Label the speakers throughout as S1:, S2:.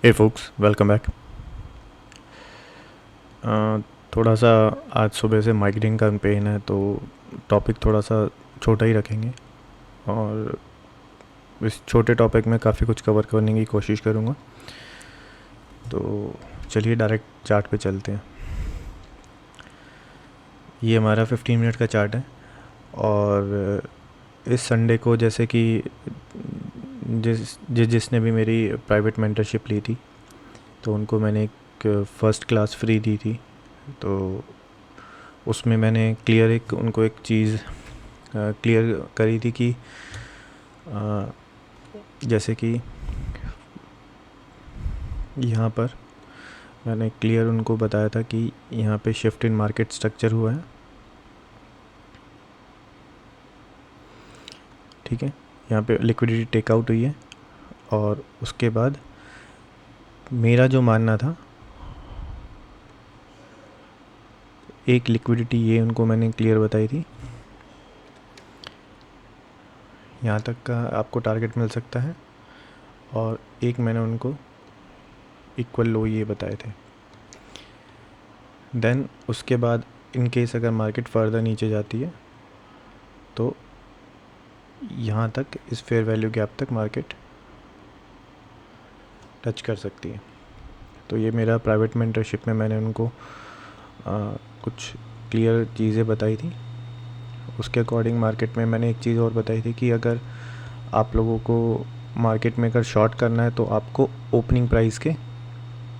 S1: हे focus, welcome back. थोड़ा सा आज सुबह से माइग्रेन का पेन है, तो टॉपिक थोड़ा सा छोटा ही रखेंगे और इस छोटे टॉपिक में काफ़ी कुछ कवर करने की कोशिश करूँगा। तो चलिए डायरेक्ट चार्ट पे चलते हैं। ये हमारा 15 मिनट का चार्ट है और इस संडे को जैसे कि जिसने भी मेरी प्राइवेट मेंटरशिप ली थी तो उनको मैंने एक फ़र्स्ट क्लास फ्री दी थी। तो उसमें मैंने उनको एक चीज़ क्लियर करी थी कि जैसे कि यहाँ पर मैंने क्लियर उनको बताया था कि यहाँ पे शिफ्ट इन मार्केट स्ट्रक्चर हुआ है, ठीक है। यहाँ पे लिक्विडिटी टेकआउट हुई है और उसके बाद मेरा जो मानना था, एक लिक्विडिटी ये उनको मैंने क्लियर बताई थी, यहाँ तक का आपको टारगेट मिल सकता है, और एक मैंने उनको इक्वल लो ये बताए थे। देन उसके बाद इन केस अगर मार्केट फर्दर नीचे जाती है तो यहाँ तक इस फेयर वैल्यू गैप तक मार्केट टच कर सकती है। तो ये मेरा प्राइवेट मेंटरशिप में मैंने उनको कुछ क्लियर चीज़ें बताई थी। उसके अकॉर्डिंग मार्केट में मैंने एक चीज़ और बताई थी कि अगर आप लोगों को मार्केट में अगर शॉर्ट करना है तो आपको ओपनिंग प्राइस के,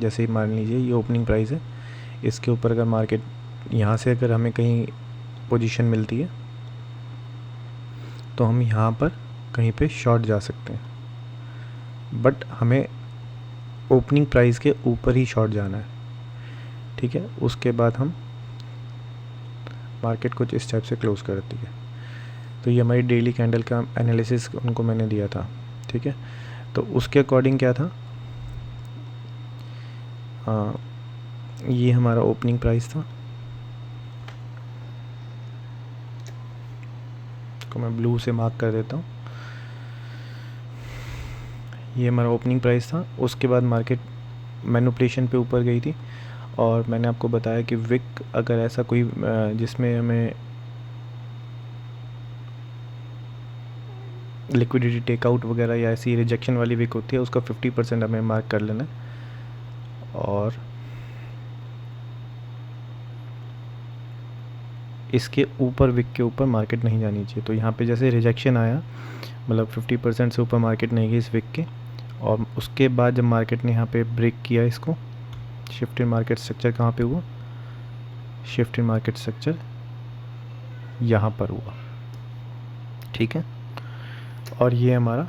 S1: जैसे ही मान लीजिए ये ओपनिंग प्राइस है, इसके ऊपर अगर मार्केट यहाँ से अगर हमें कहीं पोजीशन मिलती है तो हम यहाँ पर कहीं पे शॉर्ट जा सकते हैं, बट हमें ओपनिंग प्राइस के ऊपर ही शॉर्ट जाना है, ठीक है। उसके बाद हम मार्केट कुछ इस टाइप से क्लोज करती है। तो ये हमारी डेली कैंडल का एनालिसिस उनको मैंने दिया था, ठीक है। तो उसके अकॉर्डिंग क्या था, ये हमारा ओपनिंग प्राइस था, को मैं ब्लू से मार्क कर देता हूँ। ये हमारा ओपनिंग प्राइस था। उसके बाद मार्केट मैनिपुलेशन पे ऊपर गई थी और मैंने आपको बताया कि विक अगर ऐसा कोई जिसमें हमें लिक्विडिटी टेकआउट वगैरह या ऐसी रिजेक्शन वाली विक होती है, उसका 50% हमें मार्क कर लेना है और इसके ऊपर विक के ऊपर मार्केट नहीं जानी चाहिए। तो यहाँ पे जैसे रिजेक्शन आया, मतलब 50% से ऊपर मार्केट नहीं गई इस विक के, और उसके बाद जब मार्केट ने यहाँ पे ब्रेक किया इसको, शिफ्ट इन मार्केट स्ट्रक्चर कहाँ पे हुआ, शिफ्ट इन मार्केट स्ट्रक्चर यहाँ पर हुआ, ठीक है। और ये हमारा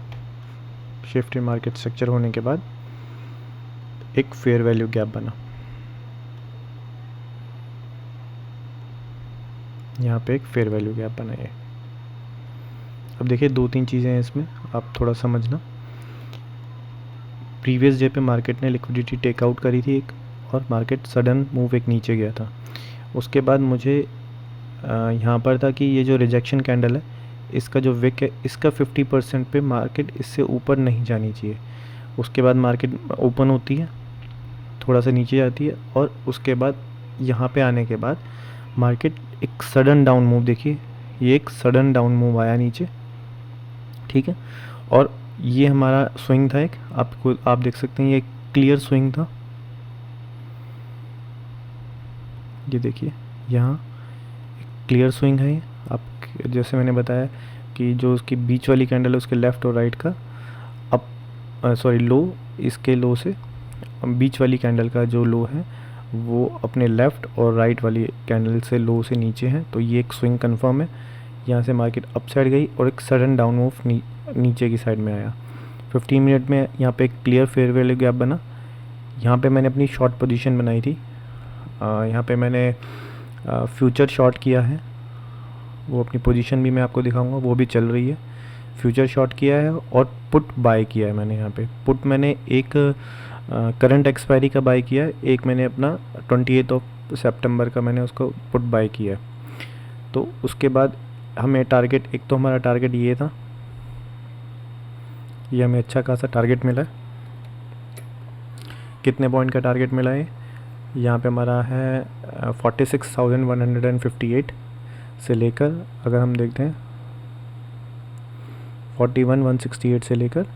S1: शिफ्ट इन मार्केट स्ट्रक्चर होने के बाद एक फेयर वैल्यू गैप बना, यहाँ पे एक फेयर वैल्यू गैप बना है। अब देखिए 2-3 चीज़ें हैं इसमें, आप थोड़ा समझना। प्रीवियस डे पे मार्केट ने लिक्विडिटी टेकआउट करी थी एक, और मार्केट सडन मूव एक नीचे गया था। उसके बाद मुझे यहाँ पर था कि ये जो रिजेक्शन कैंडल है, इसका जो विक है, इसका 50% पे मार्केट इससे ऊपर नहीं जानी चाहिए। उसके बाद मार्केट ओपन होती है, थोड़ा सा नीचे जाती है, और उसके बाद यहाँ पे आने के बाद मार्केट एक सडन डाउन मूव, देखिए ये एक सडन डाउन मूव आया नीचे, ठीक है। और ये हमारा स्विंग था एक, आप देख सकते हैं ये क्लियर स्विंग था, ये देखिए यहाँ क्लियर स्विंग है ये। आप जैसे मैंने बताया कि जो उसकी बीच वाली कैंडल है उसके लेफ़्ट और राइट का लो, इसके लो से बीच वाली कैंडल का जो लो है वो अपने लेफ़्ट और राइट वाली कैंडल से लो से नीचे है। तो ये एक स्विंग कंफर्म है। यहाँ से मार्केट अप साइड गई और एक सडन डाउन मूव नीचे की साइड में आया। 15 मिनट में यहाँ पे एक क्लियर फेयर वैल्यू गैप बना। यहाँ पे मैंने अपनी शॉर्ट पोजीशन बनाई थी, यहाँ पे मैंने फ्यूचर शॉर्ट किया है, वो अपनी पोजीशन भी मैं आपको दिखाऊंगा, वो भी चल रही है। फ्यूचर शॉर्ट किया है और पुट बाय किया है मैंने। यहाँ पे पुट मैंने एक करंट एक्सपायरी का बाय किया है, एक मैंने अपना 28 सितंबर का मैंने उसको पुट बाय किया है। तो उसके बाद हमें टारगेट, एक तो हमारा टारगेट ये था, ये हमें अच्छा खासा टारगेट मिला है। कितने पॉइंट का टारगेट मिला है? यहाँ पे हमारा है 46,158 से लेकर, अगर हम देखते हैं 41,168 से लेकर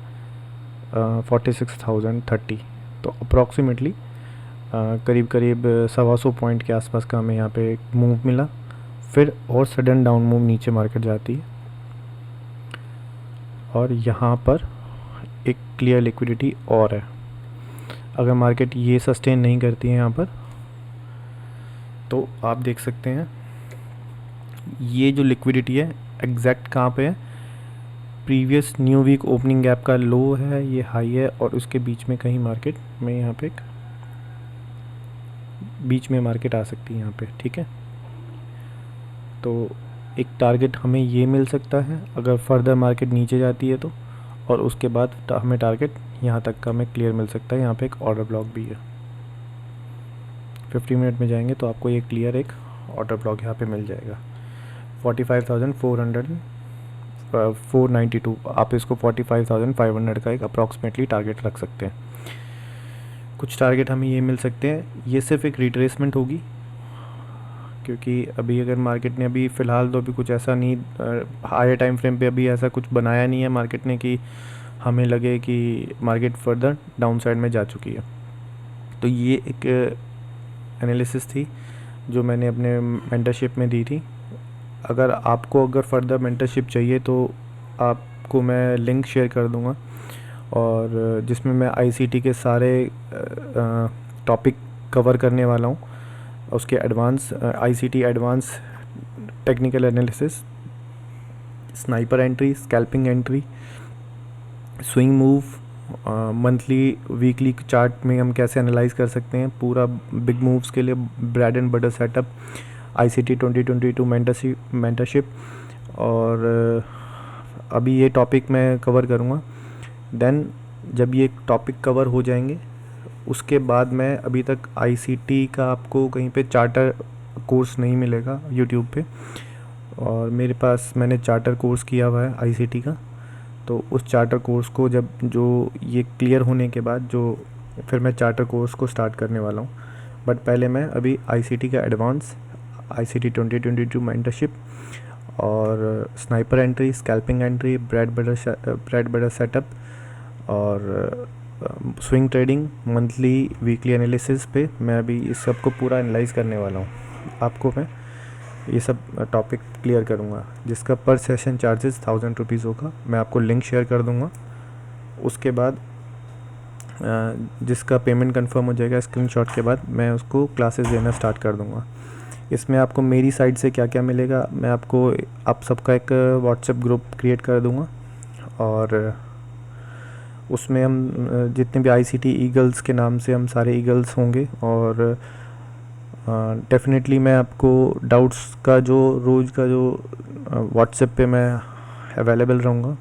S1: 46,030, तो अप्रॉक्सीमेटली करीब करीब 125 पॉइंट के आसपास का हमें यहाँ पे एक मूव मिला। फिर और सडन डाउन मूव नीचे मार्केट जाती है और यहाँ पर एक क्लियर लिक्विडिटी और है। अगर मार्केट ये सस्टेन नहीं करती है यहाँ पर, तो आप देख सकते हैं ये जो लिक्विडिटी है एग्जैक्ट कहाँ पे है, previous new week opening gap का लो है, ये हाई है, और उसके बीच में कहीं मार्केट में यहाँ पे बीच में मार्केट आ सकती है यहाँ पे, ठीक है। तो एक टारगेट हमें ये मिल सकता है अगर फर्दर मार्केट नीचे जाती है तो, और उसके बाद हमें टारगेट यहाँ तक का हमें क्लियर मिल सकता है। यहाँ पे एक ऑर्डर ब्लॉक भी है, 50 मिनट में जाएंगे तो आपको ये क्लियर एक ऑर्डर ब्लॉक यहाँ पे मिल जाएगा 45,492। आप इसको 45,500 का एक अप्रॉक्सीमेटली टारगेट रख सकते हैं। कुछ टारगेट हमें ये मिल सकते हैं, ये सिर्फ एक रिट्रेसमेंट होगी, क्योंकि अभी अगर मार्केट ने अभी फ़िलहाल तो अभी कुछ ऐसा नहीं, हायर टाइम फ्रेम पे अभी ऐसा कुछ बनाया नहीं है मार्केट ने कि हमें लगे कि मार्केट फर्दर डाउन साइड में जा चुकी है। तो ये एक एनालिसिस थी जो मैंने अपने मेंटरशिप में दी थी। अगर आपको अगर फर्दर मेंटरशिप चाहिए तो आपको मैं लिंक शेयर कर दूंगा, और जिसमें मैं आईसीटी के सारे टॉपिक कवर करने वाला हूँ। उसके advance ICT advance technical analysis, sniper entry, scalping entry, swing move, monthly weekly chart में हम कैसे एनालाइज कर सकते हैं, पूरा बिग मूव्स के लिए bread and butter setup, ICT 2022 mentorship, और अभी ये टॉपिक मैं कवर करूँगा। देन जब ये टॉपिक कवर हो जाएंगे उसके बाद मैं, अभी तक आईसीटी का आपको कहीं पे चार्टर कोर्स नहीं मिलेगा यूट्यूब पे, और मेरे पास मैंने चार्टर कोर्स किया हुआ है आईसीटी का, तो उस चार्टर कोर्स को जब जो ये क्लियर होने के बाद जो फिर मैं चार्टर कोर्स को स्टार्ट करने वाला हूँ। बट पहले मैं अभी आईसीटी का एडवांस, आईसीटी 2022 मेंटरशिप और sniper entry, scalping entry, bread butter setup और swing trading, monthly weekly analysis पे मैं अभी इस सब को पूरा एनालाइज करने वाला हूँ। आपको मैं ये सब टॉपिक क्लियर करूँगा, जिसका पर सेशन चार्जेस 1000 रुपीज़ होगा। मैं आपको लिंक शेयर कर दूँगा। उसके बाद जिसका पेमेंट कंफर्म हो जाएगा स्क्रीनशॉट के बाद मैं उसको क्लासेस देना स्टार्ट कर दूँगा। इसमें आपको मेरी साइड से क्या क्या मिलेगा, मैं आपको आप सबका एक व्हाट्सएप ग्रुप क्रिएट कर दूँगा, और उसमें हम जितने भी आईसीटी ईगल्स के नाम से हम सारे ईगल्स होंगे, और डेफिनेटली मैं आपको डाउट्स का जो रोज़ का जो व्हाट्सएप पे मैं अवेलेबल रहूँगा।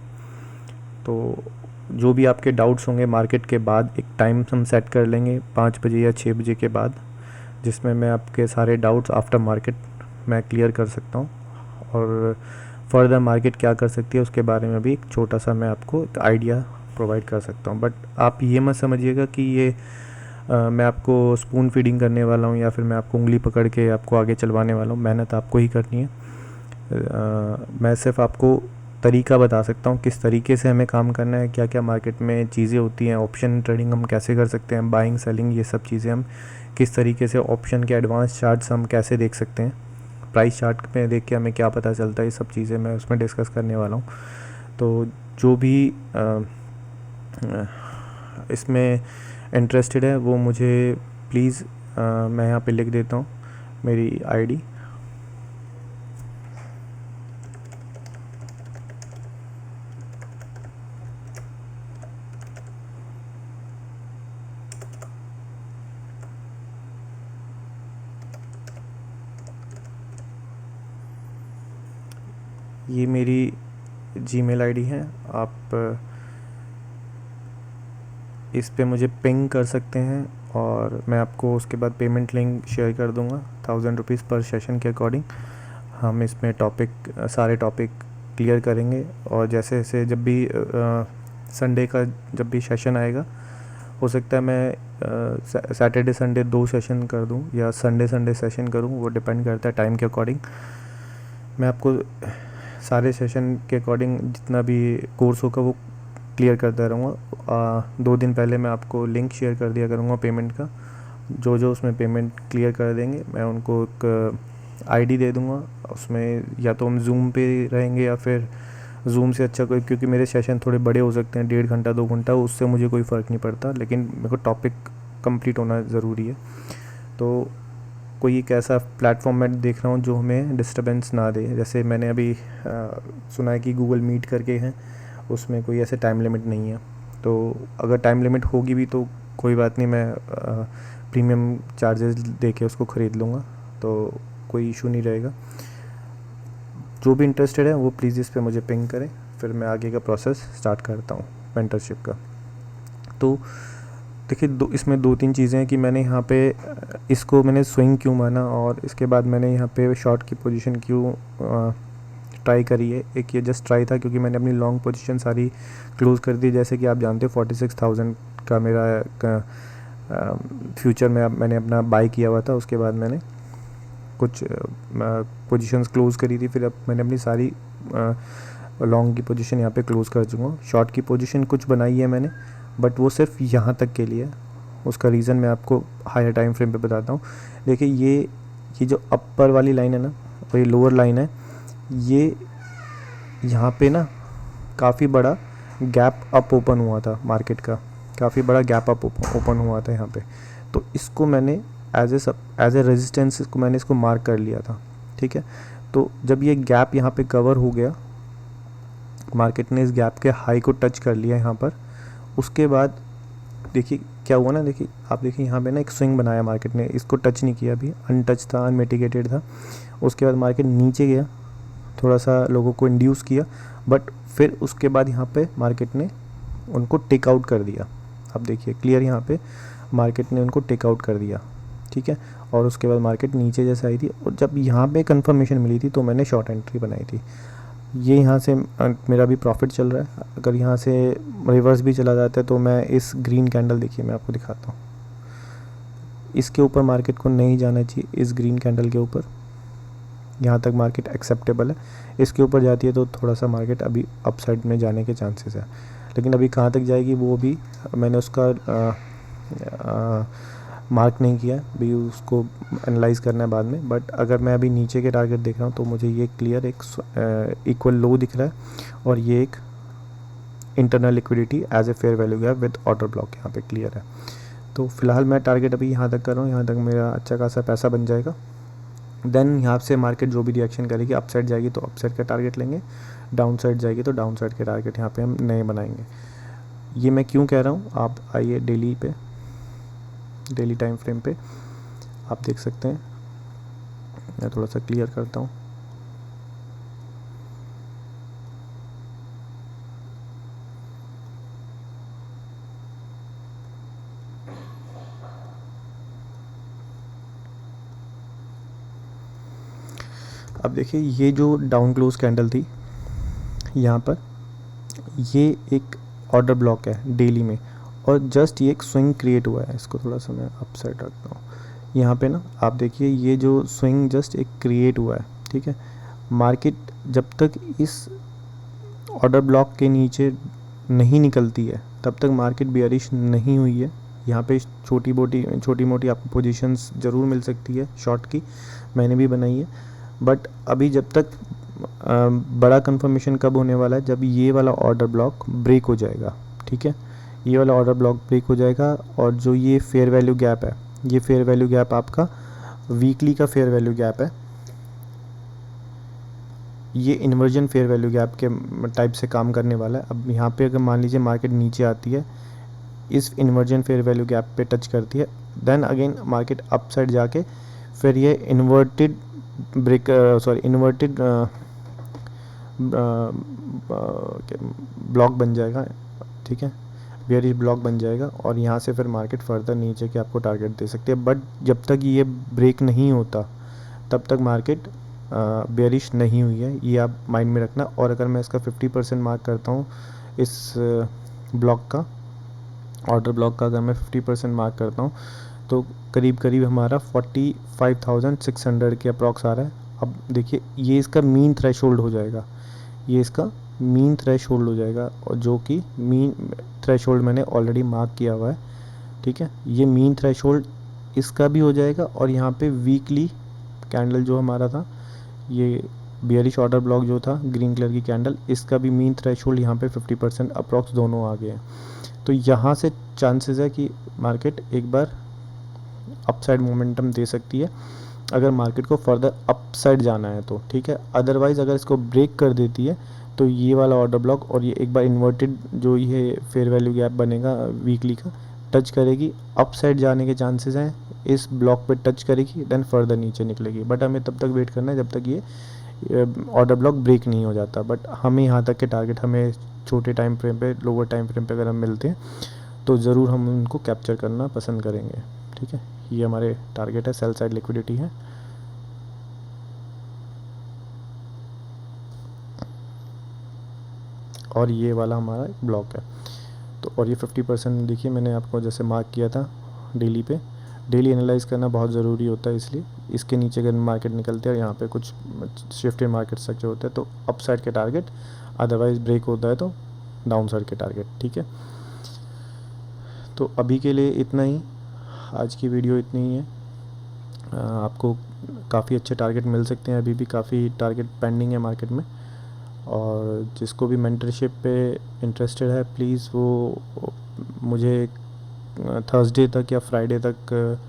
S1: तो जो भी आपके डाउट्स होंगे मार्केट के बाद, एक टाइम हम सेट कर लेंगे 5 बजे या 6 बजे के बाद, जिसमें मैं आपके सारे डाउट्स आफ्टर मार्केट मैं क्लियर कर सकता हूँ, और फर्दर मार्केट क्या कर सकती है उसके बारे में भी एक छोटा सा मैं आपको एक आइडिया प्रोवाइड कर सकता हूँ। बट आप ये मत समझिएगा कि ये मैं आपको स्पून फीडिंग करने वाला हूँ या फिर मैं आपको उंगली पकड़ के आपको आगे चलवाने वाला हूँ। मेहनत आपको ही करनी है। मैं सिर्फ आपको तरीका बता सकता हूँ किस तरीके से हमें काम करना है, क्या क्या मार्केट में चीज़ें होती हैं, ऑप्शन ट्रेडिंग हम कैसे कर सकते हैं, बाइंग सेलिंग ये सब चीज़ें हम किस तरीके से, ऑप्शन के एडवांस चार्ट्स हम कैसे देख सकते हैं, प्राइस चार्ट में देख के हमें क्या पता चलता है, ये सब चीज़ें मैं उसमें डिस्कस करने वाला हूँ। तो जो भी इसमें इंटरेस्टेड है वो मुझे प्लीज़ मैं यहाँ पे लिख देता हूँ मेरी आईडी। ये मेरी जीमेल आईडी है, आप इस पे मुझे पिंग कर सकते हैं, और मैं आपको उसके बाद पेमेंट लिंक शेयर कर दूंगा 1000 रुपीज़ पर सेशन के अकॉर्डिंग। हम इसमें सारे टॉपिक क्लियर करेंगे, और जैसे जैसे जब भी संडे का जब भी सेशन आएगा हो सकता है मैं सैटरडे संडे 2 सेशन कर दूं या संडे संडे सेशन करूं, वो डिपेंड करता है टाइम के अकॉर्डिंग। मैं आपको सारे सेशन के अकॉर्डिंग जितना भी कोर्स होगा वो क्लियर करता रहूँगा। 2 दिन पहले मैं आपको लिंक शेयर कर दिया करूँगा पेमेंट का। जो जो उसमें पेमेंट क्लियर कर देंगे मैं उनको एक आईडी दे दूँगा। उसमें या तो हम जूम पे रहेंगे या फिर जूम से अच्छा कोई, क्योंकि मेरे सेशन थोड़े बड़े हो सकते हैं, 1.5 घंटा 2 घंटा, उससे मुझे कोई फ़र्क नहीं पड़ता, लेकिन मेरे को टॉपिक कंप्लीट होना ज़रूरी है। तो कोई एक ऐसा प्लेटफॉर्म मैं देख रहा हूँ जो हमें डिस्टर्बेंस ना दे। जैसे मैंने अभी सुना है कि गूगल मीट करके हैं, उसमें कोई ऐसे टाइम लिमिट नहीं है। तो अगर टाइम लिमिट होगी भी तो कोई बात नहीं, मैं प्रीमियम चार्जेस दे के उसको ख़रीद लूँगा, तो कोई इशू नहीं रहेगा। जो भी इंटरेस्टेड है वो प्लीज़ इस पे मुझे पिंग करें, फिर मैं आगे का प्रोसेस स्टार्ट करता हूँ मेंटरशिप का। तो देखिए इसमें 2-3 चीज़ें हैं कि मैंने यहाँ पे इसको मैंने स्विंग क्यों माना, और इसके बाद मैंने यहाँ पे शॉर्ट की पोजीशन क्यों ट्राई करी है। एक ये जस्ट ट्राई था क्योंकि मैंने अपनी लॉन्ग पोजीशन सारी क्लोज़ कर दी। जैसे कि आप जानते हो 46,000 का मेरा फ्यूचर में मैंने अपना बाई किया हुआ था। उसके बाद मैंने कुछ पोजीशंस क्लोज़ करी थी, फिर अब मैंने अपनी सारी लॉन्ग की पोजीशन यहाँ पे क्लोज़ कर चुका हूँ। शॉर्ट की पोजीशन कुछ बनाई है मैंने, बट वो सिर्फ यहाँ तक के लिए। उसका रीज़न मैं आपको हायर टाइम फ्रेम पे बताता हूँ। देखिए ये जो अपर वाली लाइन है ना, और ये लोअर लाइन है, ये यहाँ पे ना काफ़ी बड़ा गैप अप ओपन हुआ था मार्केट का, काफ़ी बड़ा गैप अप ओपन हुआ था यहाँ पे। तो इसको मैंने एज ए रेजिस्टेंस इसको मार्क कर लिया था, ठीक है। तो जब ये गैप यहाँ पे कवर हो गया, मार्केट ने इस गैप के हाई को टच कर लिया यहाँ पर, उसके बाद देखिए क्या हुआ ना, देखिए आप देखिए यहाँ पे ना एक स्विंग बनाया मार्केट ने, इसको टच नहीं किया, अभी अनटच था, अनमिटिगेटेड था। उसके बाद मार्केट नीचे गया, थोड़ा सा लोगों को इंड्यूस किया, बट फिर उसके बाद यहाँ पे मार्केट ने उनको टेक आउट कर दिया। आप देखिए क्लियर, यहाँ पे मार्केट ने उनको टेक आउट कर दिया, ठीक है। और उसके बाद मार्केट नीचे जैसे आई थी, और जब यहाँ पे कंफर्मेशन मिली थी तो मैंने शॉर्ट एंट्री बनाई थी। ये यहाँ से मेरा भी प्रॉफिट चल रहा है। अगर यहाँ से रिवर्स भी चला जाता है तो मैं इस ग्रीन कैंडल, देखिए मैं आपको दिखाता हूँ, इसके ऊपर मार्केट को नहीं जाना चाहिए। इस ग्रीन कैंडल के ऊपर यहाँ तक मार्केट एक्सेप्टेबल है, इसके ऊपर जाती है तो थोड़ा सा मार्केट अभी अपसाइड में जाने के चांसेस है। लेकिन अभी कहाँ तक जाएगी वो भी मैंने उसका मार्क नहीं किया, भी उसको एनालाइज़ करना है बाद में। बट अगर मैं अभी नीचे के टारगेट देख रहा हूँ तो मुझे ये क्लियर एक इक्वल लो दिख रहा है, और ये एक internal liquidity as a fair value gap with order block यहाँ पे क्लियर है। तो फिलहाल मैं टारगेट अभी यहाँ तक कर रहा हूँ, यहाँ तक मेरा अच्छा खासा पैसा बन जाएगा। देन यहाँ से मार्केट जो भी रिएक्शन करेगी, अपसाइड जाएगी तो अपसाइड का टारगेट लेंगे, डाउन साइड जाएगी तो डाउन साइड के टारगेट यहाँ पे हम नए बनाएंगे। ये मैं क्यों कह रहा हूँ, आप आइए डेली टाइम फ्रेम पे आप देख सकते हैं। मैं थोड़ा सा क्लियर करता हूँ। अब देखिए ये जो डाउन क्लोज कैंडल थी यहाँ पर, ये एक ऑर्डर ब्लॉक है डेली में, और जस्ट ये एक स्विंग क्रिएट हुआ है। इसको थोड़ा सा मैं अपसाइड रखता हूँ। यहाँ पे ना आप देखिए ये जो स्विंग जस्ट एक क्रिएट हुआ है, ठीक है। मार्केट जब तक इस ऑर्डर ब्लॉक के नीचे नहीं निकलती है तब तक मार्केट बेयरिश नहीं हुई है। यहाँ पे छोटी मोटी आपको पोजीशंस ज़रूर मिल सकती है शॉर्ट की, मैंने भी बनाई है। बट अभी जब तक बड़ा कंफर्मेशन कब होने वाला है, जब ये वाला ऑर्डर ब्लॉक ब्रेक हो जाएगा, ठीक है। ये वाला ऑर्डर ब्लॉक ब्रेक हो जाएगा, और जो ये फेयर वैल्यू गैप है, ये फेयर वैल्यू गैप आपका वीकली का फेयर वैल्यू गैप है। ये इन्वर्जन फेयर वैल्यू गैप के टाइप से काम करने वाला है। अब यहाँ पे अगर मान लीजिए मार्केट नीचे आती है, इस इन्वर्जन फेयर वैल्यू गैप पे टच करती है, then again market up side जाके फिर ये इन्वर्टेड ब्लॉक बन जाएगा, ठीक है, बेयरिश ब्लॉक बन जाएगा, और यहाँ से फिर मार्केट फर्दर नीचे के आपको टारगेट दे सकती है। बट जब तक ये ब्रेक नहीं होता तब तक मार्केट बेयरिश नहीं हुई है, ये आप माइंड में रखना। और अगर मैं इसका 50% मार्क करता हूँ इस ब्लॉक का, ऑर्डर ब्लॉक का अगर मैं 50% मार्क करता हूँ तो करीब करीब हमारा 45,600 के अप्रॉक्स आ रहा है। अब देखिए ये इसका मीन थ्रेशोल्ड हो जाएगा, ये इसका मीन थ्रेशोल्ड हो जाएगा, और जो कि मीन थ्रेशोल्ड मैंने ऑलरेडी मार्क किया हुआ है, ठीक है। ये मीन थ्रेशोल्ड इसका भी हो जाएगा, और यहाँ पे वीकली कैंडल जो हमारा था, ये बियरिश ऑर्डर ब्लॉक जो था ग्रीन कलर की कैंडल, इसका भी मीन थ्रेशोल्ड यहाँ पे 50% अप्रॉक्स दोनों आ गए हैं। तो यहाँ से चांसेस है कि मार्केट एक बार अपसाइड मोमेंटम दे सकती है, अगर मार्केट को फर्दर अपसाइड जाना है तो, ठीक है। अदरवाइज़ अगर इसको ब्रेक कर देती है तो ये वाला ऑर्डर ब्लॉक और ये एक बार इन्वर्टेड जो ये फेयर वैल्यू गैप बनेगा वीकली का, टच करेगी, अपसाइड जाने के चांसेस हैं, इस ब्लॉक पे टच करेगी, देन फर्दर नीचे निकलेगी। बट हमें तब तक वेट करना है जब तक ये ऑर्डर ब्लॉक ब्रेक नहीं हो जाता। बट हमें यहाँ तक के टारगेट, हमें छोटे टाइम फ्रेम पे, लोअर टाइम फ्रेम पे अगर हम मिलते हैं तो ज़रूर हम उनको कैप्चर करना पसंद करेंगे, ठीक है। ये हमारे टारगेट है, सेल साइड लिक्विडिटी है। और ये वाला हमारा ब्लॉक है। तो और ये 50% देखिए मैंने आपको जैसे मार्क किया था डेली पे, डेली एनालाइज करना बहुत ज़रूरी होता है, इसलिए इसके नीचे अगर मार्केट निकलते हैं और यहाँ पे कुछ शिफ्ट इन मार्केट स्ट्रक्चर होता है तो अप साइड के टारगेट, अदरवाइज़ ब्रेक होता है तो डाउन साइड के टारगेट, ठीक है। तो अभी के लिए इतना ही, आज की वीडियो इतनी ही है। आपको काफ़ी अच्छे टारगेट मिल सकते हैं, अभी भी काफ़ी टारगेट पेंडिंग है मार्केट में। और जिसको भी मेंटरशिप पे इंटरेस्टेड है प्लीज़ वो मुझे थर्सडे तक या फ्राइडे तक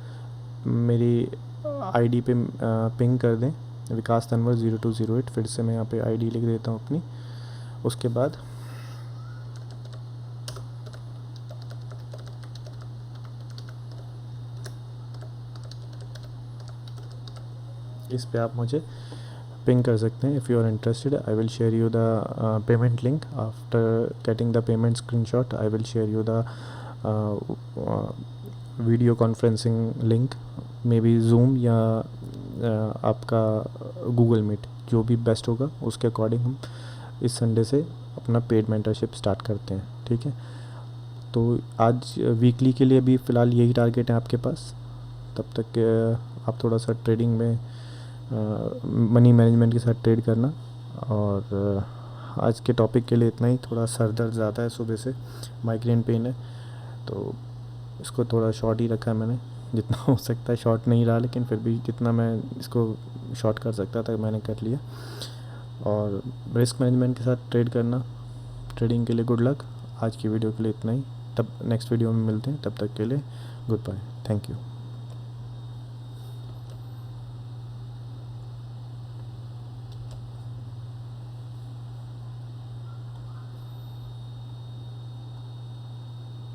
S1: मेरी आईडी पे पिंग कर दें, विकास तनवर 0208। फिर से मैं यहाँ पे आईडी लिख देता हूँ अपनी। उसके बाद इस पे आप मुझे पिंग कर सकते हैं। If you are interested I will share you the payment link. After getting the payment screenshot I will share you the video conferencing link, maybe Zoom या आपका गूगल मीट, जो भी बेस्ट होगा उसके according हम इस Sunday से अपना पेड मेंटरशिप स्टार्ट करते हैं, ठीक है। तो आज वीकली के लिए अभी फ़िलहाल यही टारगेट है आपके पास। तब तक आप थोड़ा सा ट्रेडिंग में मनी मैनेजमेंट के साथ ट्रेड करना। और आज के टॉपिक के लिए इतना ही। थोड़ा सर दर्द ज़्यादा है, सुबह से माइग्रेन पेन है, तो इसको थोड़ा शॉर्ट ही रखा है मैंने। जितना हो सकता है शॉर्ट नहीं रहा, लेकिन फिर भी जितना मैं इसको शॉर्ट कर सकता था मैंने कर लिया। और रिस्क मैनेजमेंट के साथ ट्रेड करना, ट्रेडिंग के लिए गुड लक। आज की वीडियो के लिए इतना ही, तब नेक्स्ट वीडियो में मिलते हैं, तब तक के लिए गुड बाय, थैंक यू।